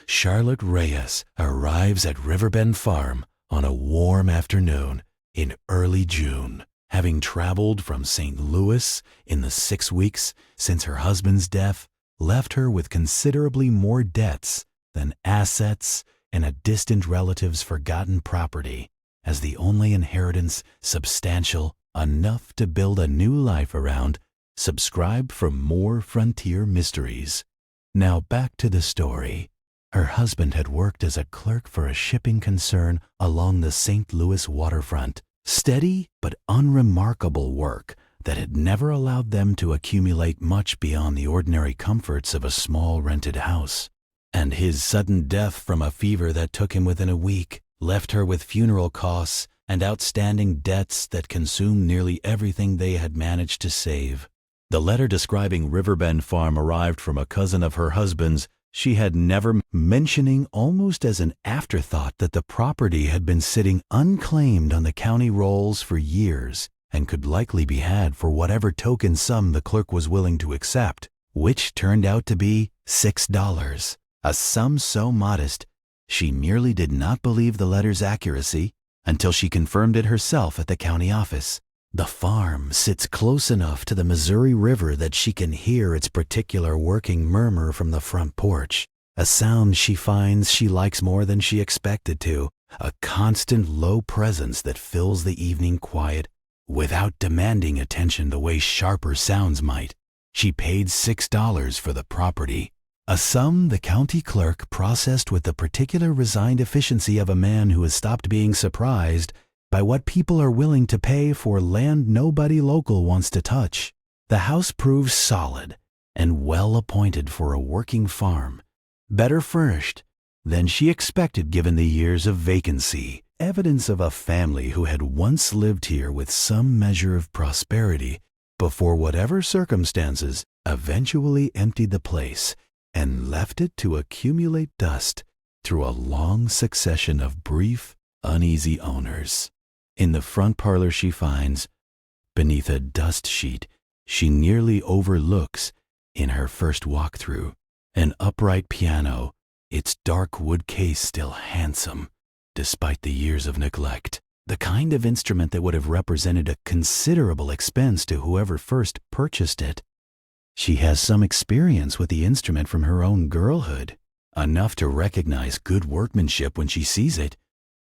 Charlotte Reyes arrives at Riverbend Farm on a warm afternoon in early June, having traveled from St. Louis in the 6 weeks since her husband's death left her with considerably more debts than assets and a distant relative's forgotten property, as the only inheritance substantial enough to build a new life around. Subscribe for more frontier mysteries. Now back to the story. Her husband had worked as a clerk for a shipping concern along the St. Louis waterfront. Steady but unremarkable work that had never allowed them to accumulate much beyond the ordinary comforts of a small rented house. And his sudden death from a fever that took him within a week left her with funeral costs and outstanding debts that consumed nearly everything they had managed to save. The letter describing Riverbend Farm arrived from a cousin of her husband's, she had never mentioning almost as an afterthought that the property had been sitting unclaimed on the county rolls for years and could likely be had for whatever token sum the clerk was willing to accept, which turned out to be $6, a sum so modest she merely did not believe the letter's accuracy until she confirmed it herself at the county office. The farm sits close enough to the Missouri River that she can hear its particular working murmur from the front porch, a sound she finds she likes more than she expected to, a constant low presence that fills the evening quiet without demanding attention the way sharper sounds might. She paid $6 for the property, a sum the county clerk processed with the particular resigned efficiency of a man who has stopped being surprised by what people are willing to pay for land nobody local wants to touch. The house proves solid and well appointed for a working farm, better furnished than she expected given the years of vacancy, evidence of a family who had once lived here with some measure of prosperity before whatever circumstances eventually emptied the place and left it to accumulate dust through a long succession of brief, uneasy owners. In the front parlor she finds, beneath a dust sheet she nearly overlooks in her first walk-through, an upright piano, its dark wood case still handsome despite the years of neglect, the kind of instrument that would have represented a considerable expense to whoever first purchased it. She has some experience with the instrument from her own girlhood, enough to recognize good workmanship when she sees it.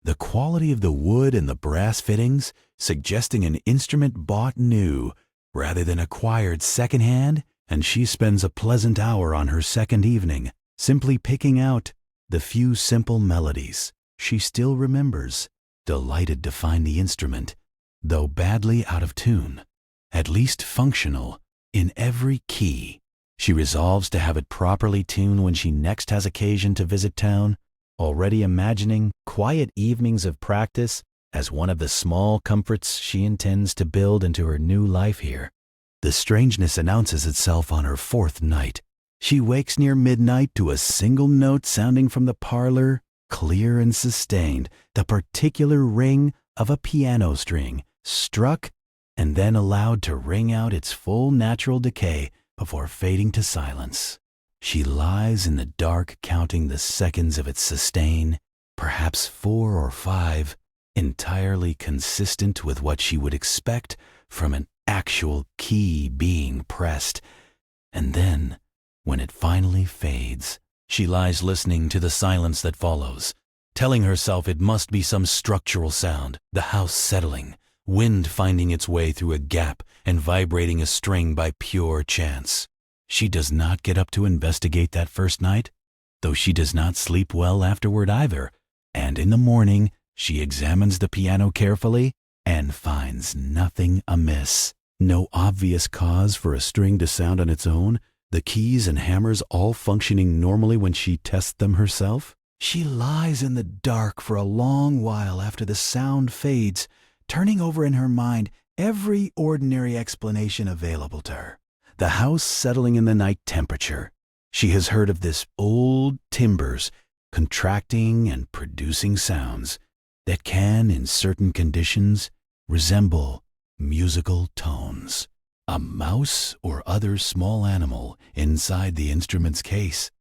The quality of the wood and the brass fittings suggesting an instrument bought new rather than acquired secondhand, and she spends a pleasant hour on her second evening simply picking out the few simple melodies she still remembers, delighted to find the instrument, though badly out of tune, at least functional in every key. She resolves to have it properly tuned when she next has occasion to visit town, already imagining quiet evenings of practice as one of the small comforts she intends to build into her new life here. The strangeness announces itself on her fourth night. She wakes near midnight to a single note sounding from the parlor, clear and sustained, the particular ring of a piano string, struck and then allowed to ring out its full natural decay before fading to silence. She lies in the dark counting the seconds of its sustain, perhaps 4 or 5, entirely consistent with what she would expect from an actual key being pressed. And then, when it finally fades, she lies listening to the silence that follows, telling herself it must be some structural sound, the house settling, wind finding its way through a gap and vibrating a string by pure chance. She does not get up to investigate that first night, though she does not sleep well afterward either, and in the morning she examines the piano carefully and finds nothing amiss. No obvious cause for a string to sound on its own, the keys and hammers all functioning normally when she tests them herself. She lies in the dark for a long while after the sound fades, turning over in her mind every ordinary explanation available to her. The house settling in the night temperature. She has heard of this old timbers contracting and producing sounds that can, in certain conditions, resemble musical tones. A mouse or other small animal inside the instrument's case.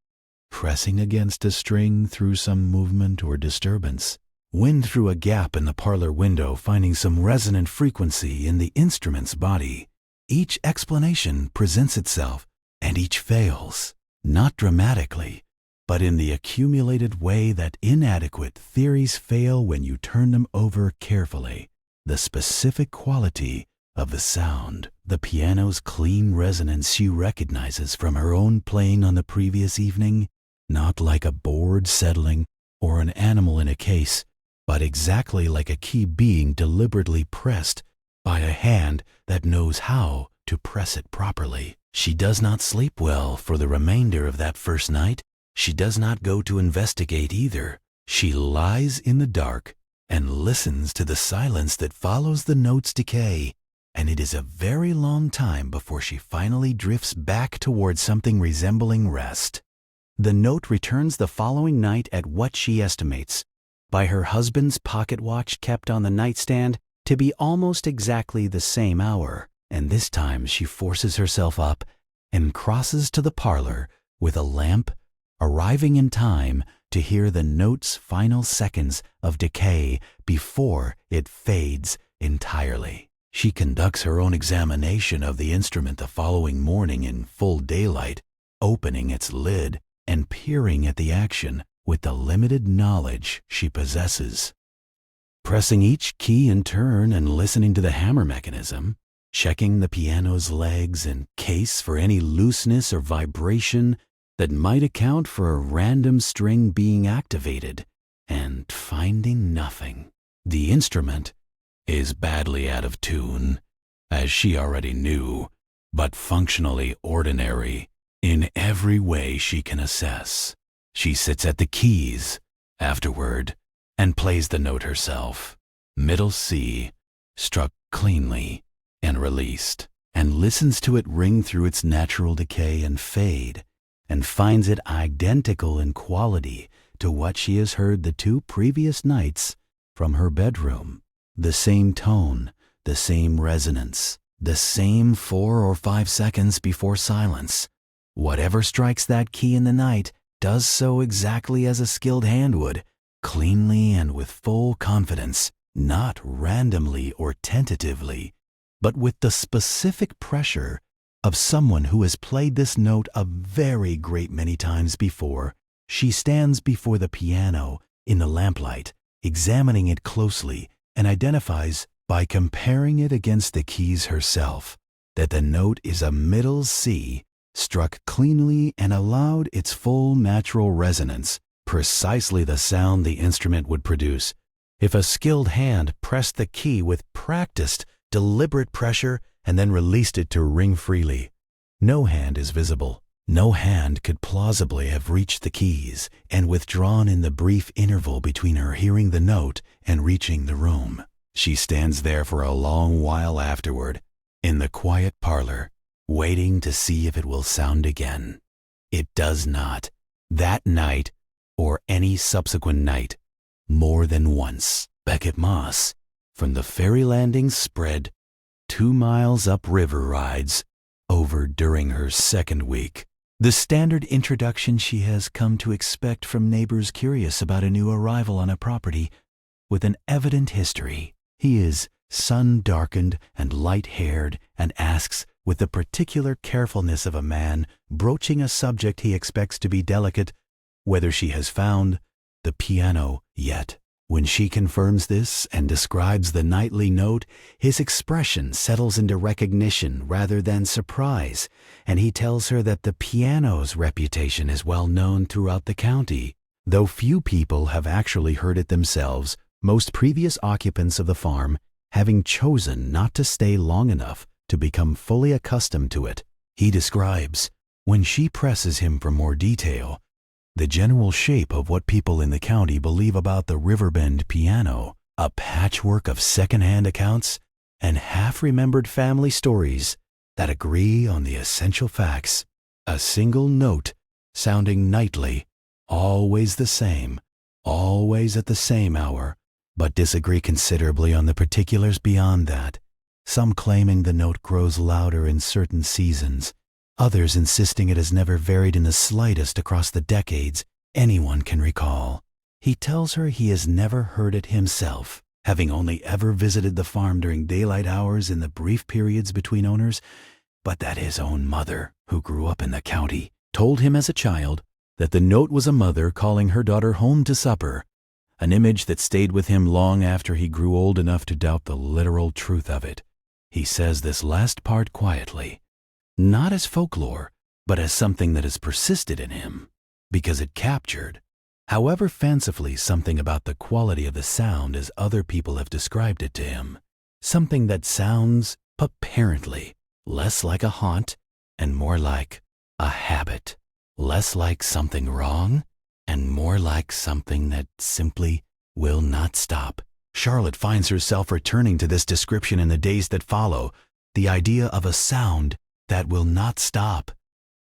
pressing against a string through some movement or disturbance. Wind through a gap in the parlor window, finding some resonant frequency in the instrument's body. Each explanation presents itself, and each fails, not dramatically, but in the accumulated way that inadequate theories fail when you turn them over carefully. The specific quality of the sound, the piano's clean resonance she recognizes from her own playing on the previous evening, not like a board settling or an animal in a case, but exactly like a key being deliberately pressed by a hand that knows how to press it properly. She does not sleep well for the remainder of that first night. She does not go to investigate either. She lies in the dark and listens to the silence that follows the note's decay, and it is a very long time before she finally drifts back towards something resembling rest. The note returns the following night at what she estimates, by her husband's pocket watch kept on the nightstand, to be almost exactly the same hour, and this time she forces herself up and crosses to the parlor with a lamp, arriving in time to hear the note's final seconds of decay before it fades entirely. She conducts her own examination of the instrument the following morning in full daylight, opening its lid and peering at the action with the limited knowledge she possesses. Pressing each key in turn and listening to the hammer mechanism, checking the piano's legs and case for any looseness or vibration that might account for a random string being activated, and finding nothing. The instrument is badly out of tune, as she already knew, but functionally ordinary in every way she can assess. She sits at the keys afterward and plays the note herself, middle C, struck cleanly and released, and listens to it ring through its natural decay and fade, and finds it identical in quality to what she has heard the 2 previous nights from her bedroom. The same tone, the same resonance, the same 4 or 5 seconds before silence. Whatever strikes that key in the night does so exactly as a skilled hand would, cleanly and with full confidence, not randomly or tentatively, but with the specific pressure of someone who has played this note a very great many times before. She stands before the piano in the lamplight, examining it closely, and identifies by comparing it against the keys herself that the note is a middle C, struck cleanly and allowed its full natural resonance, precisely the sound the instrument would produce if a skilled hand pressed the key with practiced, deliberate pressure and then released it to ring freely. No hand is visible. No hand could plausibly have reached the keys and withdrawn in the brief interval between her hearing the note and reaching the room. She stands there for a long while afterward, in the quiet parlor, waiting to see if it will sound again. It does not, that night or any subsequent night, more than once. Beckett Moss, from the ferry landing spread 2 miles upriver, rides over during her second week. The standard introduction she has come to expect from neighbors curious about a new arrival on a property with an evident history. He is sun-darkened and light-haired and asks, with the particular carefulness of a man broaching a subject he expects to be delicate, whether she has found the piano yet. When she confirms this and describes the nightly note, his expression settles into recognition rather than surprise, and he tells her that the piano's reputation is well known throughout the county. Though few people have actually heard it themselves, most previous occupants of the farm having chosen not to stay long enough to become fully accustomed to it. He describes, when she presses him for more detail, the general shape of what people in the county believe about the Riverbend piano, a patchwork of second-hand accounts and half-remembered family stories that agree on the essential facts. A single note, sounding nightly, always the same, always at the same hour, but disagree considerably on the particulars beyond that, some claiming the note grows louder in certain seasons others insisting it has never varied in the slightest across the decades anyone can recall. He tells her he has never heard it himself, having only ever visited the farm during daylight hours in the brief periods between owners, but that his own mother, who grew up in the county, told him as a child that the note was a mother calling her daughter home to supper, an image that stayed with him long after he grew old enough to doubt the literal truth of it. He says this last part quietly, not as folklore, but as something that has persisted in him, because it captured, however fancifully, something about the quality of the sound as other people have described it to him, something that sounds, apparently, less like a haunt and more like a habit, less like something wrong and more like something that simply will not stop. Charlotte finds herself returning to this description in the days that follow, the idea of a sound that will not stop,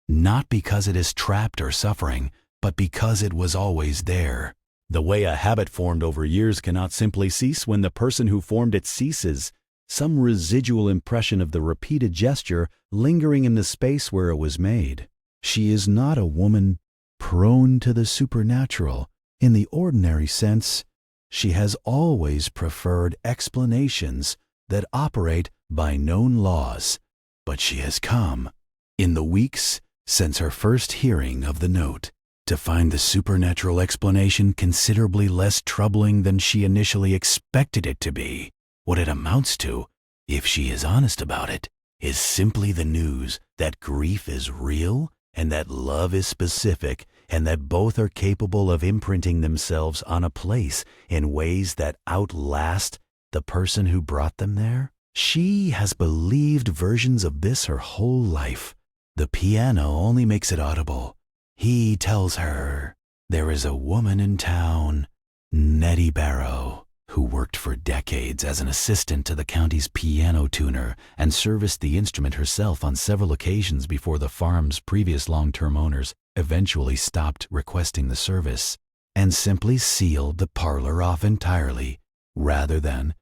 not because it is trapped or suffering, but because it was always there. The way a habit formed over years cannot simply cease when the person who formed it ceases, some residual impression of the repeated gesture lingering in the space where it was made. She is not a woman prone to the supernatural in the ordinary sense. She has always preferred explanations that operate by known laws, but she has come, in the weeks since her first hearing of the note, to find the supernatural explanation considerably less troubling than she initially expected it to be. What it amounts to, if she is honest about it, is simply the news that grief is real and that love is specific, and that both are capable of imprinting themselves on a place in ways that outlast the person who brought them there. She has believed versions of this her whole life. The piano only makes it audible. He tells her there is a woman in town, Nettie Barrow, who worked for decades as an assistant to the county's piano tuner and serviced the instrument herself on several occasions before the farm's previous long-term owners eventually stopped requesting the service and simply sealed the parlor off entirely rather than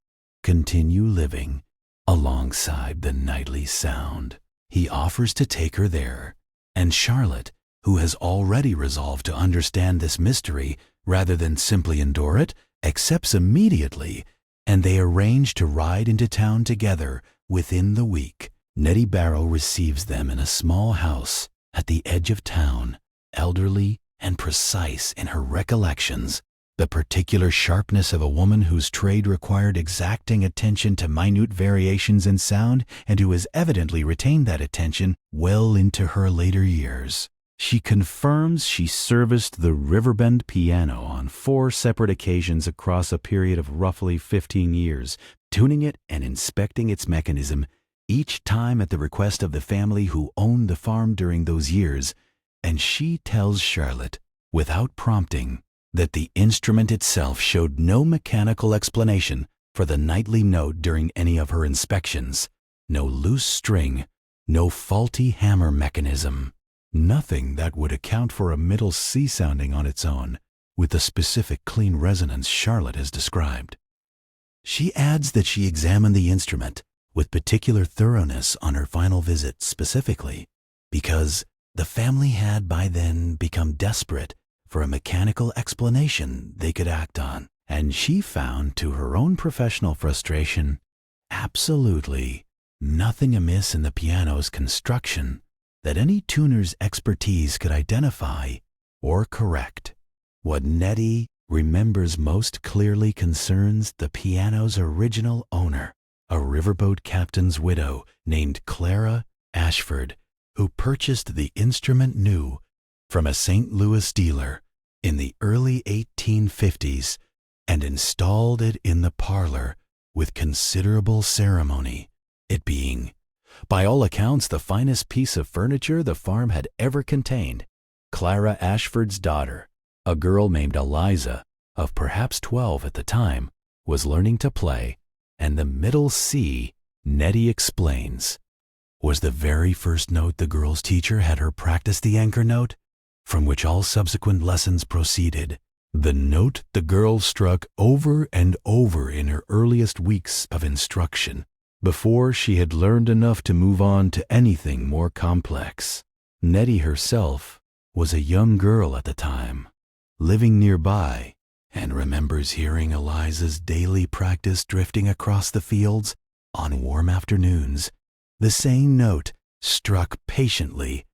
continue living alongside the nightly sound. He offers to take her there, and Charlotte, who has already resolved to understand this mystery rather than simply endure it, accepts immediately, and they arrange to ride into town together within the week. Nettie Barrow receives them in a small house at the edge of town, elderly and precise in her recollections, the particular sharpness of a woman whose trade required exacting attention to minute variations in sound and who has evidently retained that attention well into her later years. She confirms she serviced the Riverbend piano on 4 separate occasions across a period of roughly 15 years, tuning it and inspecting its mechanism, each time at the request of the family who owned the farm during those years, and she tells Charlotte, without prompting, that the instrument itself showed no mechanical explanation for the nightly note during any of her inspections. No loose string, no faulty hammer mechanism. Nothing that would account for a middle C sounding on its own, with the specific clean resonance Charlotte has described. She adds that she examined the instrument with particular thoroughness on her final visit specifically because the family had by then become desperate for a mechanical explanation they could act on, and she found, to her own professional frustration, absolutely nothing amiss in the piano's construction that any tuner's expertise could identify or correct. What Nettie remembers most clearly concerns the piano's original owner, a riverboat captain's widow named Clara Ashford, who purchased the instrument new from a St. Louis dealer in the early 1850s and installed it in the parlor with considerable ceremony, it being, by all accounts, the finest piece of furniture the farm had ever contained. Clara Ashford's daughter, a girl named Eliza, of perhaps 12 at the time, was learning to play, and the middle C, Nettie explains, was the very first note the girl's teacher had her practice the anchor note, from which all subsequent lessons proceeded. The note the girl struck over and over in her earliest weeks of instruction, before she had learned enough to move on to anything more complex. Nettie herself was a young girl at the time, living nearby, and remembers hearing Eliza's daily practice drifting across the fields on warm afternoons, the same note struck patiently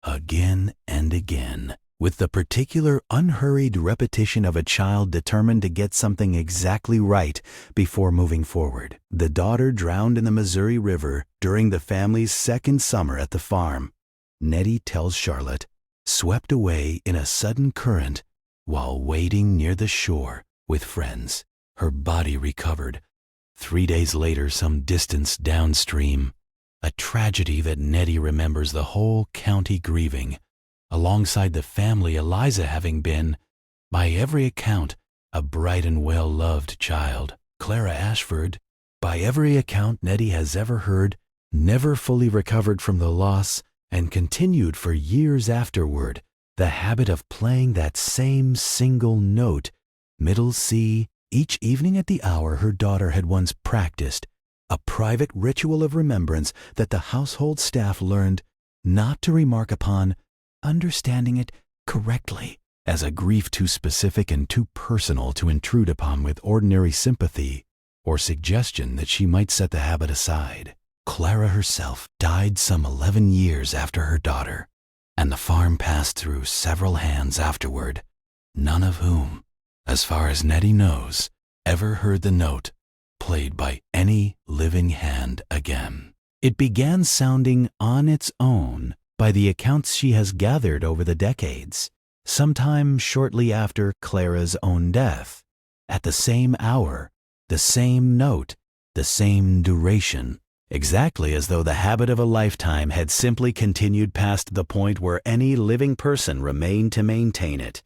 again and again, with the particular unhurried repetition of a child determined to get something exactly right before moving forward. The daughter drowned in the Missouri River during the family's second summer at the farm. Nettie tells Charlotte, swept away in a sudden current while wading near the shore with friends. Her body recovered 3 days later some distance downstream, a tragedy that Nettie remembers the whole county grieving, alongside the family, Eliza having been, by every account, a bright and well-loved child. Clara Ashford, by every account Nettie has ever heard, never fully recovered from the loss and continued for years afterward the habit of playing that same single note, middle C, each evening at the hour her daughter had once practiced, a private ritual of remembrance that the household staff learned not to remark upon, understanding it correctly as a grief too specific and too personal to intrude upon with ordinary sympathy or suggestion that she might set the habit aside. Clara herself died some 11 years after her daughter, and the farm passed through several hands afterward, none of whom, as far as Nettie knows, ever heard the note played by any living hand again. It began sounding on its own by the accounts she has gathered over the decades, sometime shortly after Clara's own death, at the same hour, the same note, the same duration, exactly as though the habit of a lifetime had simply continued past the point where any living person remained to maintain it.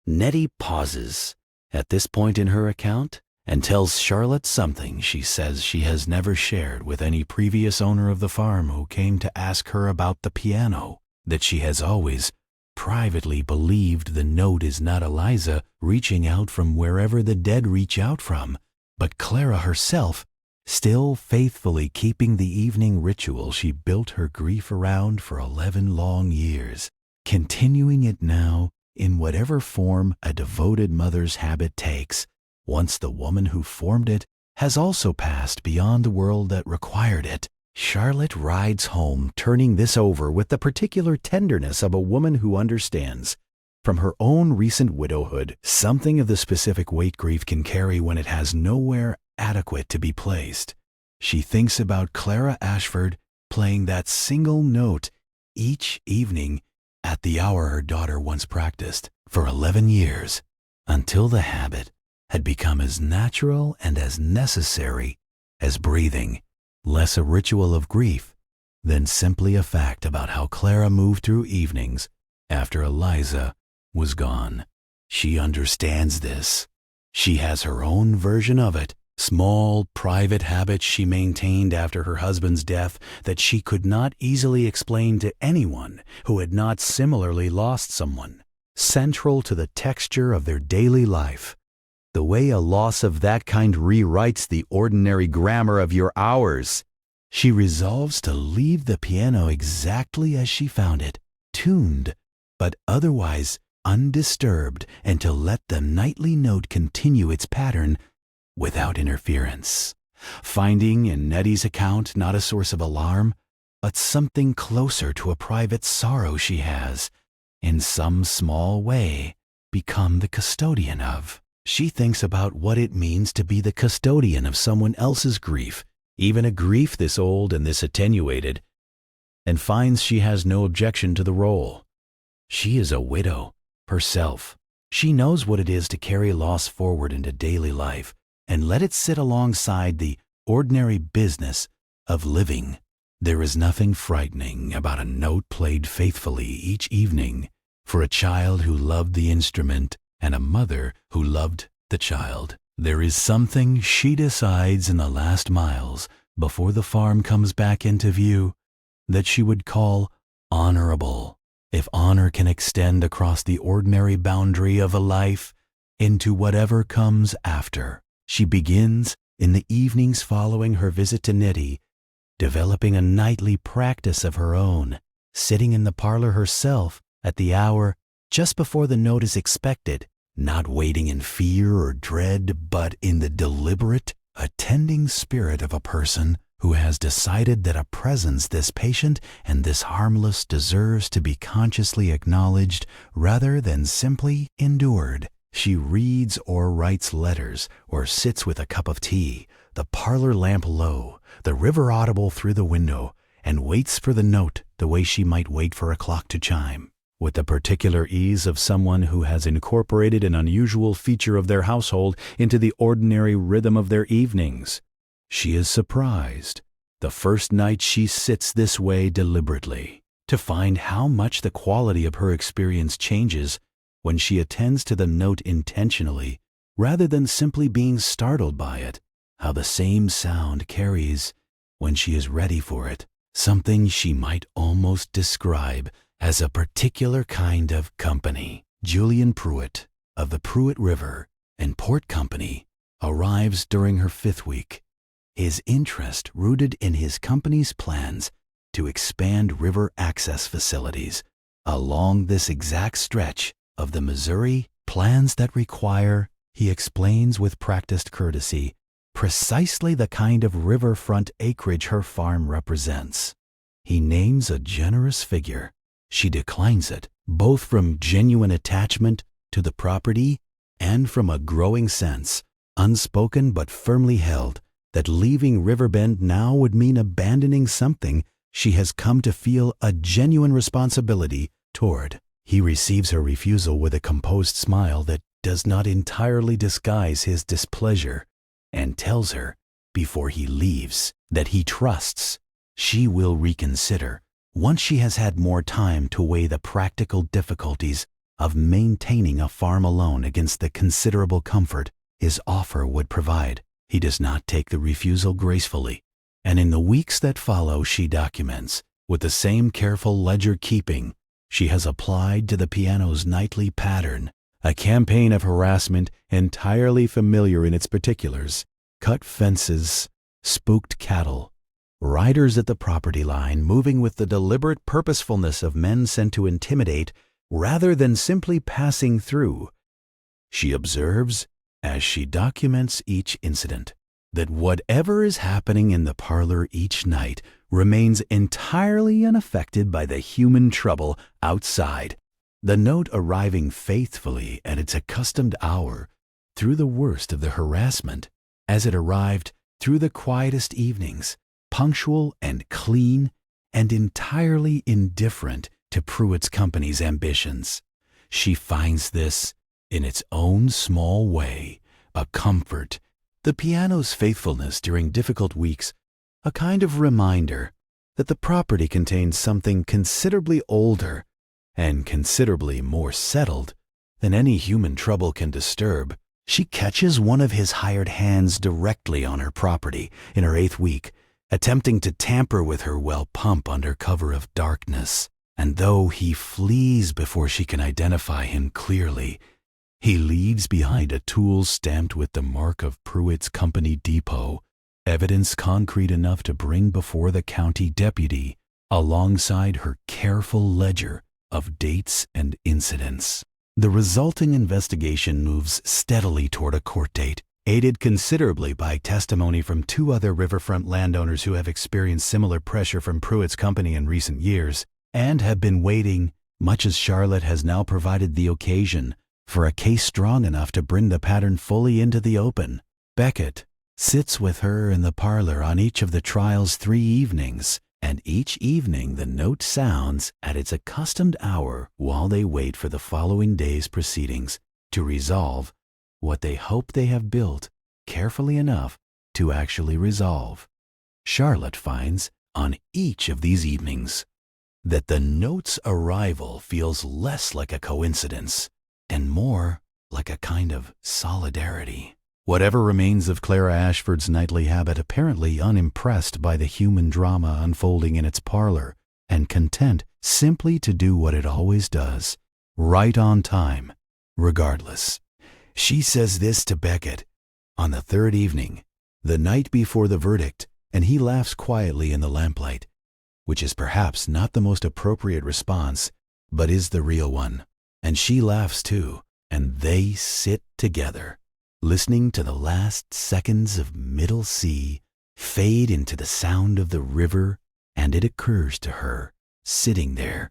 Nettie pauses at this point in her account and tells Charlotte something she says she has never shared with any previous owner of the farm who came to ask her about the piano, that she has always privately believed the note is not Eliza reaching out from wherever the dead reach out from, but Clara herself, still faithfully keeping the evening ritual she built her grief around for 11 long years, continuing it now in whatever form a devoted mother's habit takes, once the woman who formed it has also passed beyond the world that required it. Charlotte rides home, turning this over with the particular tenderness of a woman who understands, from her own recent widowhood, something of the specific weight grief can carry when it has nowhere adequate to be placed. She thinks about Clara Ashford playing that single note each evening at the hour her daughter once practiced for 11 years, until the habit had become as natural and as necessary as breathing, less a ritual of grief than simply a fact about how Clara moved through evenings after Eliza was gone. She understands this. She has her own version of it, small, private habits she maintained after her husband's death that she could not easily explain to anyone who had not similarly lost someone, central to the texture of their daily life. The way a loss of that kind rewrites the ordinary grammar of your hours. She resolves to leave the piano exactly as she found it, tuned, but otherwise undisturbed, and to let the nightly note continue its pattern without interference, finding in Nettie's account not a source of alarm, but something closer to a private sorrow she has, in some small way, become the custodian of. She thinks about what it means to be the custodian of someone else's grief, even a grief this old and this attenuated, and finds she has no objection to the role. She is a widow herself. She knows what it is to carry loss forward into daily life and let it sit alongside the ordinary business of living. There is nothing frightening about a note played faithfully each evening for a child who loved the instrument and a mother who loved the child. There is something she decides in the last miles before the farm comes back into view that she would call honorable, if honor can extend across the ordinary boundary of a life into whatever comes after. She begins, in the evenings following her visit to Nettie, developing a nightly practice of her own, sitting in the parlor herself at the hour just before the note is expected, not waiting in fear or dread, but in the deliberate, attending spirit of a person who has decided that a presence this patient and this harmless deserves to be consciously acknowledged rather than simply endured. She reads or writes letters or sits with a cup of tea, the parlor lamp low, the river audible through the window, and waits for the note the way she might wait for a clock to chime, with the particular ease of someone who has incorporated an unusual feature of their household into the ordinary rhythm of their evenings. She is surprised, the first night she sits this way deliberately, to find how much the quality of her experience changes when she attends to the note intentionally, rather than simply being startled by it, how the same sound carries when she is ready for it, something she might almost describe as a particular kind of company. Julian Pruitt of the Pruitt River and Port Company arrives during her 5th week, his interest rooted in his company's plans to expand river access facilities along this exact stretch of the Missouri, plans that require, he explains with practiced courtesy, precisely the kind of riverfront acreage her farm represents. He names a generous figure. She declines it, both from genuine attachment to the property and from a growing sense, unspoken but firmly held, that leaving Riverbend now would mean abandoning something she has come to feel a genuine responsibility toward. He receives her refusal with a composed smile that does not entirely disguise his displeasure, and tells her, before he leaves, that he trusts she will reconsider once she has had more time to weigh the practical difficulties of maintaining a farm alone against the considerable comfort his offer would provide. He does not take the refusal gracefully, and in the weeks that follow she documents, with the same careful ledger-keeping she has applied to the piano's nightly pattern, a campaign of harassment entirely familiar in its particulars: cut fences, spooked cattle, riders at the property line moving with the deliberate purposefulness of men sent to intimidate rather than simply passing through. She observes, as she documents each incident, that whatever is happening in the parlor each night remains entirely unaffected by the human trouble outside, the note arriving faithfully at its accustomed hour through the worst of the harassment, as it arrived through the quietest evenings, punctual and clean and entirely indifferent to Pruitt's company's ambitions. She finds this, in its own small way, a comfort, the piano's faithfulness during difficult weeks, a kind of reminder that the property contains something considerably older and considerably more settled than any human trouble can disturb. She catches one of his hired hands directly on her property in her 8th week, attempting to tamper with her well pump under cover of darkness, and though he flees before she can identify him clearly, he leaves behind a tool stamped with the mark of Pruitt's Company Depot, evidence concrete enough to bring before the county deputy, alongside her careful ledger of dates and incidents. The resulting investigation moves steadily toward a court date, aided considerably by testimony from 2 other riverfront landowners who have experienced similar pressure from Pruitt's Company in recent years, and have been waiting, much as Charlotte has now provided the occasion, for a case strong enough to bring the pattern fully into the open. Beckett sits with her in the parlor on each of the trial's 3 evenings, and each evening the note sounds at its accustomed hour while they wait for the following day's proceedings to resolve what they hope they have built carefully enough to actually resolve. Charlotte finds on each of these evenings that the note's arrival feels less like a coincidence and more like a kind of solidarity. Whatever remains of Clara Ashford's nightly habit, apparently unimpressed by the human drama unfolding in its parlor, and content simply to do what it always does, right on time, regardless. She says this to Beckett on the 3rd evening, the night before the verdict, and he laughs quietly in the lamplight, which is perhaps not the most appropriate response, but is the real one. And she laughs too, and they sit together, listening to the last seconds of Middle Sea fade into the sound of the river, and it occurs to her, sitting there,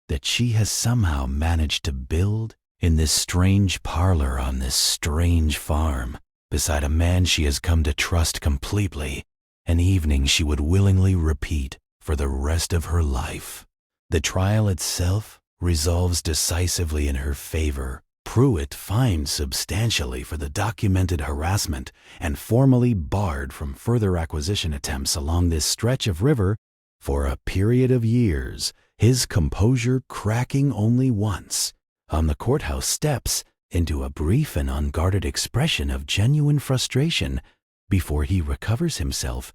that she has somehow managed to build in this strange parlor on this strange farm, beside a man she has come to trust completely, an evening she would willingly repeat for the rest of her life. The trial itself resolves decisively in her favor. Pruitt fined substantially for the documented harassment and formally barred from further acquisition attempts along this stretch of river for a period of years, his composure cracking only once on the courthouse steps into a brief and unguarded expression of genuine frustration before he recovers himself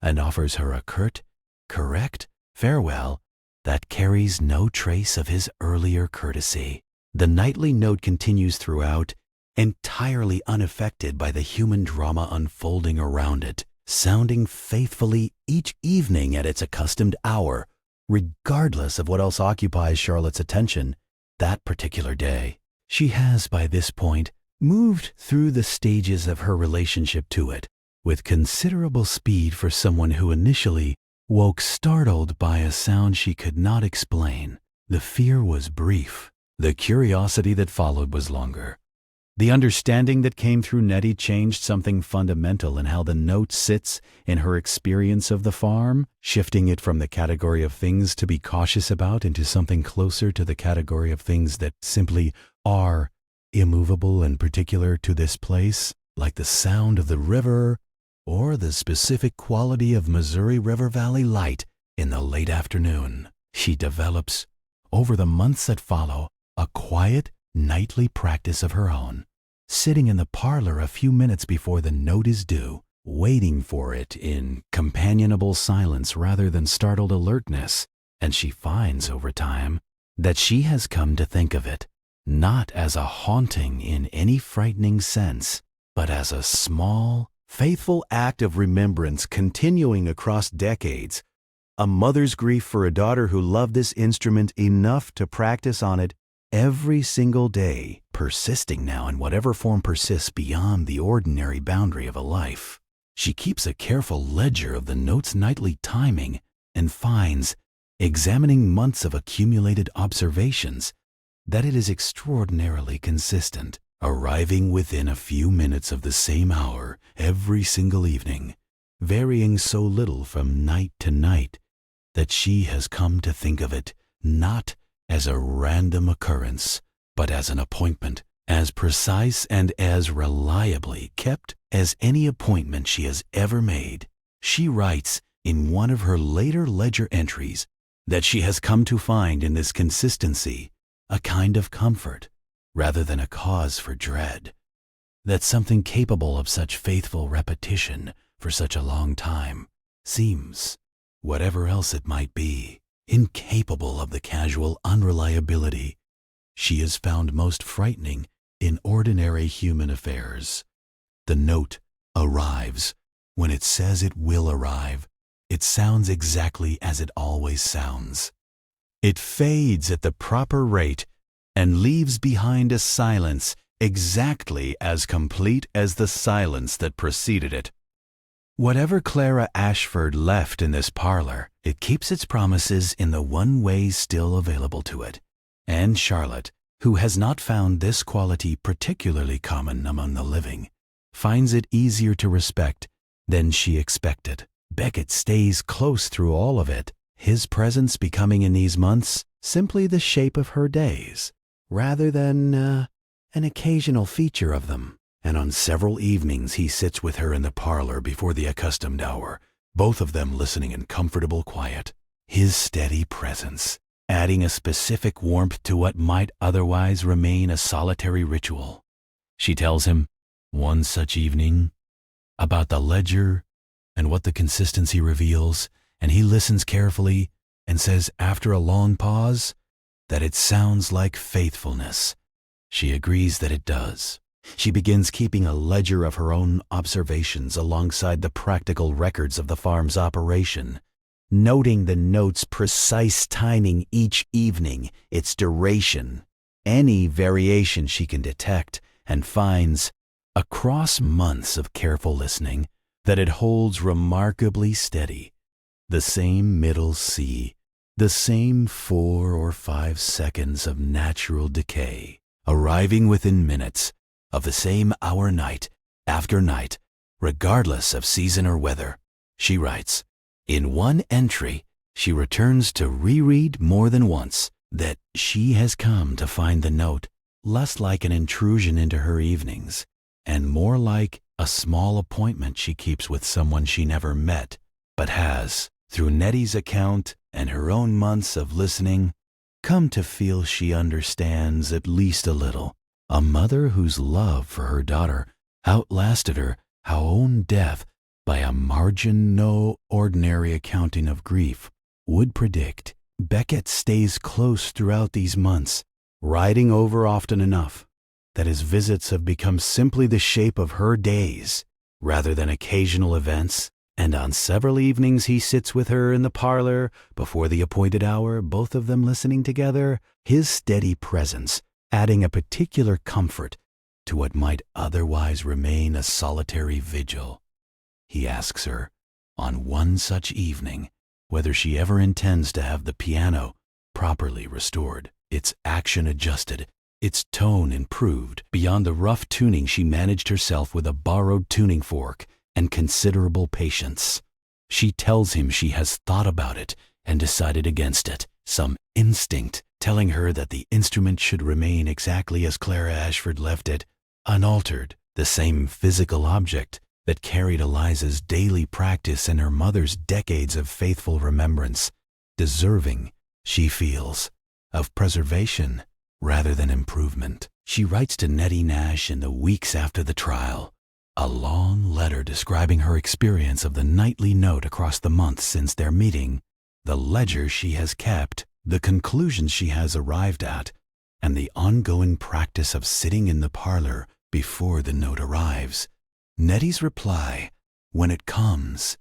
and offers her a curt, correct farewell that carries no trace of his earlier courtesy. The nightly note continues throughout, entirely unaffected by the human drama unfolding around it, sounding faithfully each evening at its accustomed hour, regardless of what else occupies Charlotte's attention that particular day. She has, by this point, moved through the stages of her relationship to it with considerable speed for someone who initially woke startled by a sound she could not explain. The fear was brief. The curiosity that followed was longer. The understanding that came through Nettie changed something fundamental in how the note sits in her experience of the farm, shifting it from the category of things to be cautious about into something closer to the category of things that simply are immovable and particular to this place, like the sound of the river or the specific quality of Missouri River Valley light in the late afternoon. She develops, over the months that follow, a quiet, nightly practice of her own, sitting in the parlor a few minutes before the note is due, waiting for it in companionable silence rather than startled alertness, and she finds over time that she has come to think of it not as a haunting in any frightening sense, but as a small, faithful act of remembrance continuing across decades, a mother's grief for a daughter who loved this instrument enough to practice on it every single day, persisting now in whatever form persists beyond the ordinary boundary of a life. She keeps a careful ledger of the note's nightly timing and finds, examining months of accumulated observations, that it is extraordinarily consistent, arriving within a few minutes of the same hour every single evening, varying so little from night to night that she has come to think of it not as a random occurrence, but as an appointment, as precise and as reliably kept as any appointment she has ever made. She writes in one of her later ledger entries that she has come to find in this consistency a kind of comfort rather than a cause for dread, that something capable of such faithful repetition for such a long time seems, whatever else it might be, incapable of the casual unreliability she has found most frightening in ordinary human affairs. The note arrives when it says it will arrive. It sounds exactly as it always sounds. It fades at the proper rate and leaves behind a silence exactly as complete as the silence that preceded it. Whatever Clara Ashford left in this parlor, it keeps its promises in the one way still available to it. And Charlotte, who has not found this quality particularly common among the living, finds it easier to respect than she expected. Beckett stays close through all of it, his presence becoming in these months simply the shape of her days, rather than an occasional feature of them. And on several evenings he sits with her in the parlor before the accustomed hour, both of them listening in comfortable quiet, his steady presence adding a specific warmth to what might otherwise remain a solitary ritual. She tells him, one such evening, about the ledger and what the consistency reveals, and he listens carefully and says after a long pause that it sounds like faithfulness. She agrees that it does. She begins keeping a ledger of her own observations alongside the practical records of the farm's operation, noting the note's precise timing each evening, its duration, any variation she can detect, and finds, across months of careful listening, that it holds remarkably steady. The same middle C, the same 4 or 5 seconds of natural decay, arriving within minutes of the same hour night after night, regardless of season or weather. She writes, in one entry, she returns to reread more than once that she has come to find the note less like an intrusion into her evenings and more like a small appointment she keeps with someone she never met, but has, through Nettie's account and her own months of listening, come to feel she understands at least a little. A mother whose love for her daughter outlasted her own death by a margin no ordinary accounting of grief would predict. Beckett stays close throughout these months, riding over often enough that his visits have become simply the shape of her days rather than occasional events, and on several evenings he sits with her in the parlor before the appointed hour, both of them listening together, his steady presence adding a particular comfort to what might otherwise remain a solitary vigil. He asks her, on one such evening, whether she ever intends to have the piano properly restored, its action adjusted, its tone improved beyond the rough tuning she managed herself with a borrowed tuning fork and considerable patience. She tells him she has thought about it and decided against it, some instinct telling her that the instrument should remain exactly as Clara Ashford left it, unaltered, the same physical object that carried Eliza's daily practice and her mother's decades of faithful remembrance, deserving, she feels, of preservation rather than improvement. She writes to Nettie Nash in the weeks after the trial, a long letter describing her experience of the nightly note across the months since their meeting, the ledger she has kept, the conclusions she has arrived at, and the ongoing practice of sitting in the parlor before the note arrives. Nettie's reply, when it comes,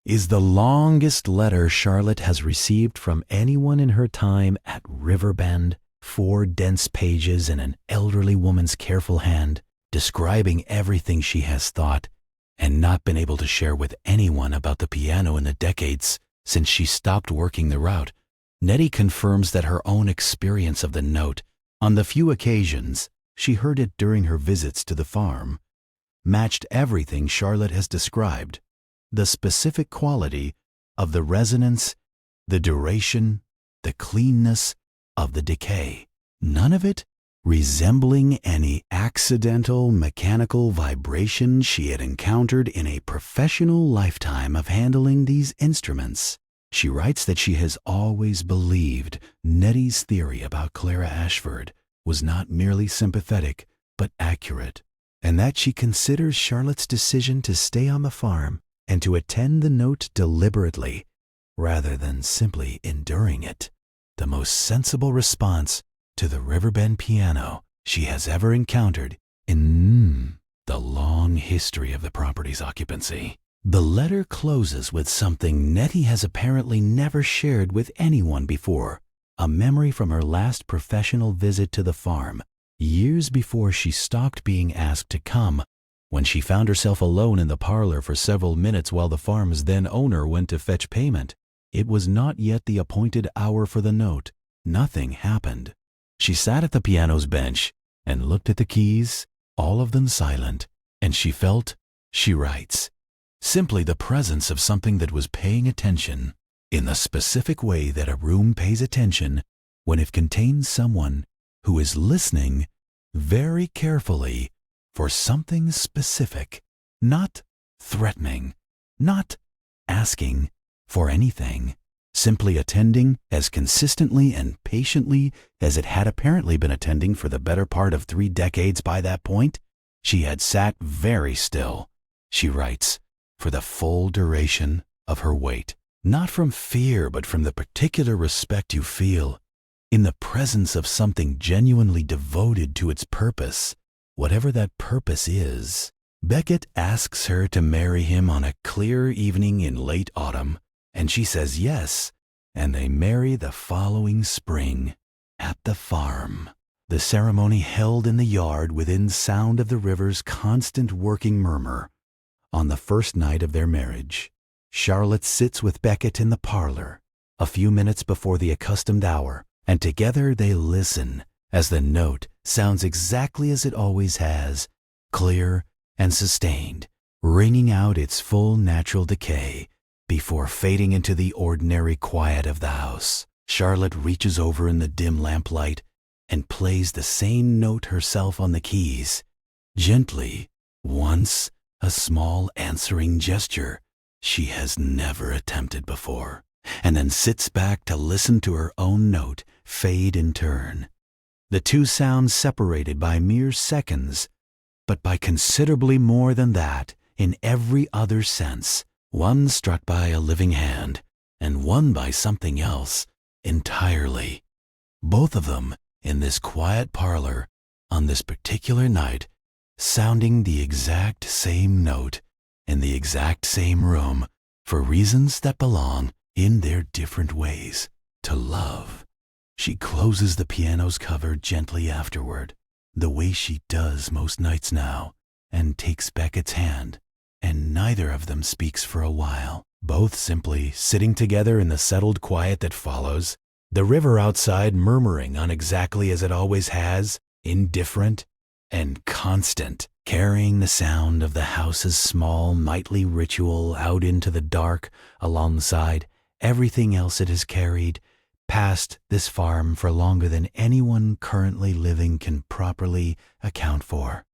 is the longest letter Charlotte has received from anyone in her time at Riverbend, 4 dense pages in an elderly woman's careful hand, describing everything she has thought and not been able to share with anyone about the piano in the decades since she stopped working the route. Nettie confirms that her own experience of the note, on the few occasions she heard it during her visits to the farm, matched everything Charlotte has described, the specific quality of the resonance, the duration, the cleanness of the decay, none of it resembling any accidental mechanical vibration she had encountered in a professional lifetime of handling these instruments. She writes that she has always believed Nettie's theory about Clara Ashford was not merely sympathetic but accurate, and that she considers Charlotte's decision to stay on the farm and to attend the note deliberately, rather than simply enduring it, the most sensible response to the Riverbend piano she has ever encountered in the long history of the property's occupancy. The letter closes with something Nettie has apparently never shared with anyone before, a memory from her last professional visit to the farm, years before she stopped being asked to come, when she found herself alone in the parlor for several minutes while the farm's then owner went to fetch payment. It was not yet the appointed hour for the note. Nothing happened. She sat at the piano's bench and looked at the keys, all of them silent, and she felt, she writes, simply the presence of something that was paying attention in the specific way that a room pays attention when it contains someone who is listening very carefully for something specific, not threatening, not asking for anything, simply attending as consistently and patiently as it had apparently been attending for the better part of 3 decades by that point. She had sat very still, she writes, for the full duration of her wait, not from fear but from the particular respect you feel in the presence of something genuinely devoted to its purpose, whatever that purpose is. Beckett asks her to marry him on a clear evening in late autumn, and she says yes, and they marry the following spring at the farm. The ceremony held in the yard within sound of the river's constant working murmur. On the first night of their marriage, Charlotte sits with Beckett in the parlor, a few minutes before the accustomed hour, and together they listen as the note sounds exactly as it always has, clear and sustained, ringing out its full natural decay before fading into the ordinary quiet of the house. Charlotte reaches over in the dim lamplight and plays the same note herself on the keys, gently, once a small answering gesture she has never attempted before, and then sits back to listen to her own note fade in turn. The two sounds separated by mere seconds, but by considerably more than that in every other sense, one struck by a living hand, and one by something else entirely. Both of them in this quiet parlor on this particular night, sounding the exact same note in the exact same room for reasons that belong, in their different ways, to love. She closes the piano's cover gently afterward, the way she does most nights now, and takes Beckett's hand, and neither of them speaks for a while, both simply sitting together in the settled quiet that follows, the river outside murmuring on exactly as it always has, indifferent and constant, carrying the sound of the house's small nightly ritual out into the dark alongside everything else it has carried past this farm for longer than anyone currently living can properly account for.